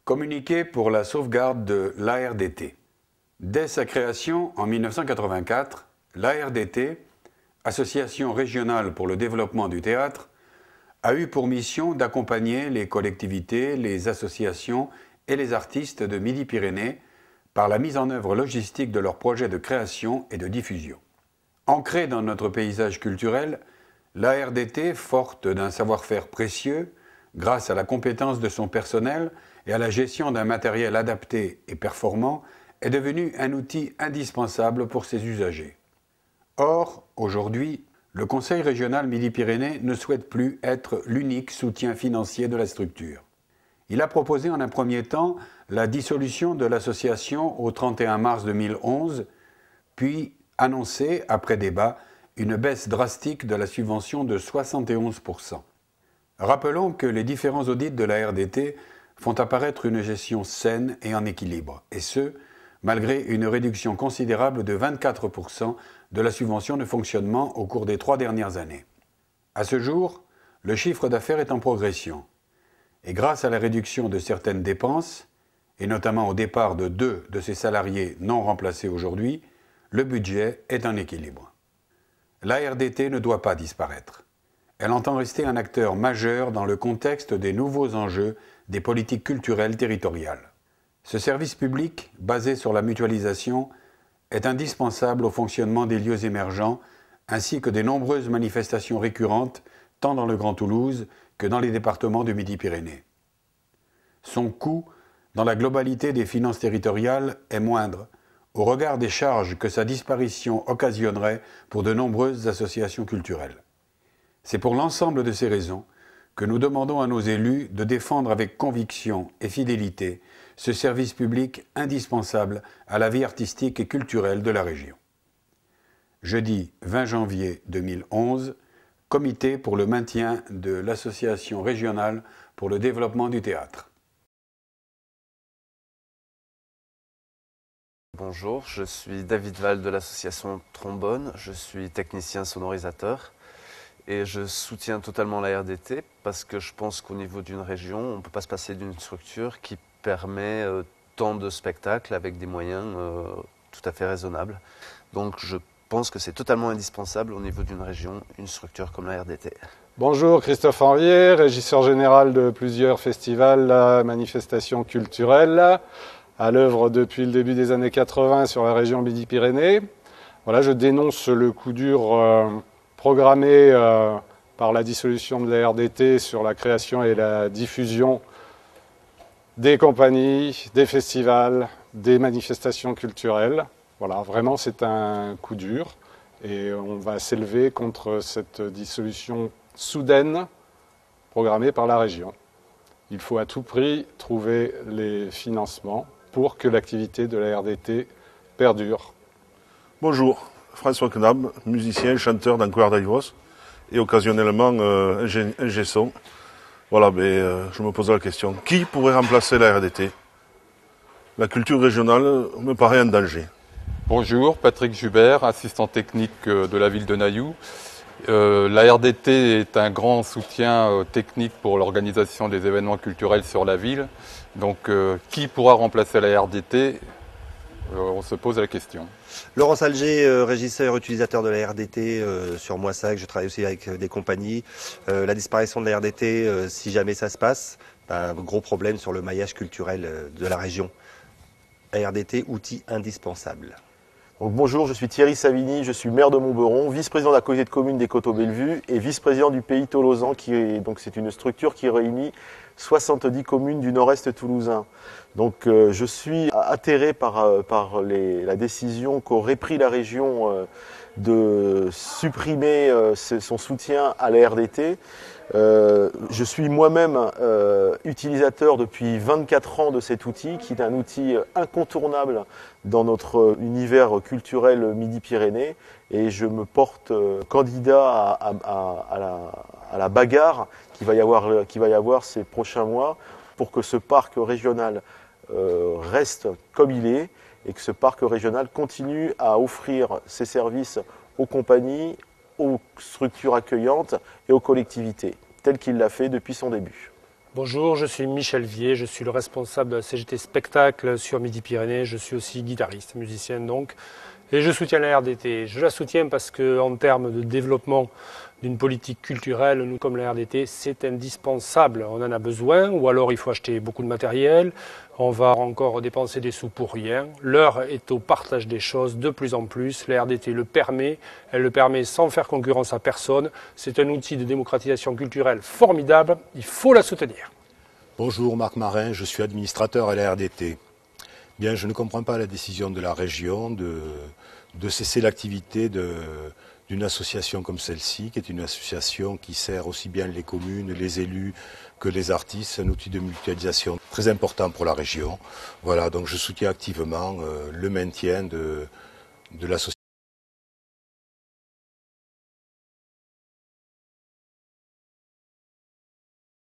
Communiqué pour la sauvegarde de l'ARDT. Dès sa création en 1984, l'ARDT, Association régionale pour le développement du théâtre, a eu pour mission d'accompagner les collectivités, les associations et les artistes de Midi-Pyrénées par la mise en œuvre logistique de leurs projets de création et de diffusion. Ancrée dans notre paysage culturel, l'ARDT, forte d'un savoir-faire précieux, grâce à la compétence de son personnel et à la gestion d'un matériel adapté et performant, est devenue un outil indispensable pour ses usagers. Or, aujourd'hui, le Conseil régional Midi-Pyrénées ne souhaite plus être l'unique soutien financier de la structure. Il a proposé en un premier temps la dissolution de l'association au 31 mars 2011, puis annoncé, après débat, une baisse drastique de la subvention de 71%. Rappelons que les différents audits de la RDT font apparaître une gestion saine et en équilibre, et ce, malgré une réduction considérable de 24% de la subvention de fonctionnement au cours des 3 dernières années. À ce jour, le chiffre d'affaires est en progression, et grâce à la réduction de certaines dépenses, et notamment au départ de 2 de ses salariés non remplacés aujourd'hui, le budget est en équilibre. La RDT ne doit pas disparaître. Elle entend rester un acteur majeur dans le contexte des nouveaux enjeux des politiques culturelles territoriales. Ce service public, basé sur la mutualisation, est indispensable au fonctionnement des lieux émergents ainsi que des nombreuses manifestations récurrentes tant dans le Grand Toulouse que dans les départements du Midi-Pyrénées. Son coût, dans la globalité des finances territoriales, est moindre, au regard des charges que sa disparition occasionnerait pour de nombreuses associations culturelles. C'est pour l'ensemble de ces raisons que nous demandons à nos élus de défendre avec conviction et fidélité ce service public indispensable à la vie artistique et culturelle de la région. Jeudi 20 janvier 2011, Comité pour le maintien de l'Association régionale pour le développement du théâtre. Bonjour, je suis David Val de l'association Trombone, je suis technicien sonorisateur et je soutiens totalement la RDT parce que je pense qu'au niveau d'une région, on ne peut pas se passer d'une structure qui permet tant de spectacles avec des moyens tout à fait raisonnables. Donc je pense que c'est totalement indispensable au niveau d'une région, une structure comme la RDT. Bonjour, Christophe Henriet, régisseur général de plusieurs festivals, manifestations culturelles, à l'œuvre depuis le début des années 80 sur la région Midi-Pyrénées. Voilà, je dénonce le coup dur programmé par la dissolution de la RDT sur la création et la diffusion des compagnies, des festivals, des manifestations culturelles. Voilà, vraiment c'est un coup dur et on va s'élever contre cette dissolution soudaine programmée par la région. Il faut à tout prix trouver les financements pour que l'activité de la RDT perdure. Bonjour, François Knab, musicien et chanteur dans Coeur d'Aivos et occasionnellement ingé son. Voilà, je me pose la question, qui pourrait remplacer la RDT? La culture régionale me paraît en danger. Bonjour, Patrick Jubert, assistant technique de la ville de Nailloux. La RDT est un grand soutien technique pour l'organisation des événements culturels sur la ville. Donc, qui pourra remplacer la RDT? On se pose la question. Laurent Salger, régisseur utilisateur de la RDT sur Moissac, je travaille aussi avec des compagnies. La disparition de la RDT, si jamais ça se passe, gros problème sur le maillage culturel de la région. La RDT, outil indispensable. Donc, bonjour, je suis Thierry Savigny, je suis maire de Montberon, vice-président de la communauté de communes des Coteaux-Bellevue et vice-président du Pays Tolosan, c'est une structure qui réunit 70 communes du nord-est toulousain. Donc je suis atterré par la décision qu'aurait pris la région de supprimer son soutien à la RDT. Je suis moi-même utilisateur depuis 24 ans de cet outil, qui est un outil incontournable dans notre univers culturel Midi-Pyrénées, et je me porte candidat à la bagarre qu'il va y avoir ces prochains mois pour que ce parc régional reste comme il est et que ce parc régional continue à offrir ses services aux compagnies, aux structures accueillantes et aux collectivités, tel qu'il l'a fait depuis son début. Bonjour, je suis Michel Vier, je suis le responsable de la CGT Spectacle sur Midi-Pyrénées. Je suis aussi guitariste, musicien donc. Et je soutiens la RDT. Je la soutiens parce qu'en termes de développement d'une politique culturelle, nous comme la RDT, c'est indispensable. On en a besoin, ou alors il faut acheter beaucoup de matériel. On va encore dépenser des sous pour rien. L'heure est au partage des choses de plus en plus. La RDT le permet. Elle le permet sans faire concurrence à personne. C'est un outil de démocratisation culturelle formidable. Il faut la soutenir. Bonjour, Marc Marin, je suis administrateur à la RDT. Bien, je ne comprends pas la décision de la région de cesser l'activité d'une association comme celle-ci, qui est une association qui sert aussi bien les communes, les élus que les artistes, un outil de mutualisation très important pour la région. Voilà, donc je soutiens activement le maintien de l'association.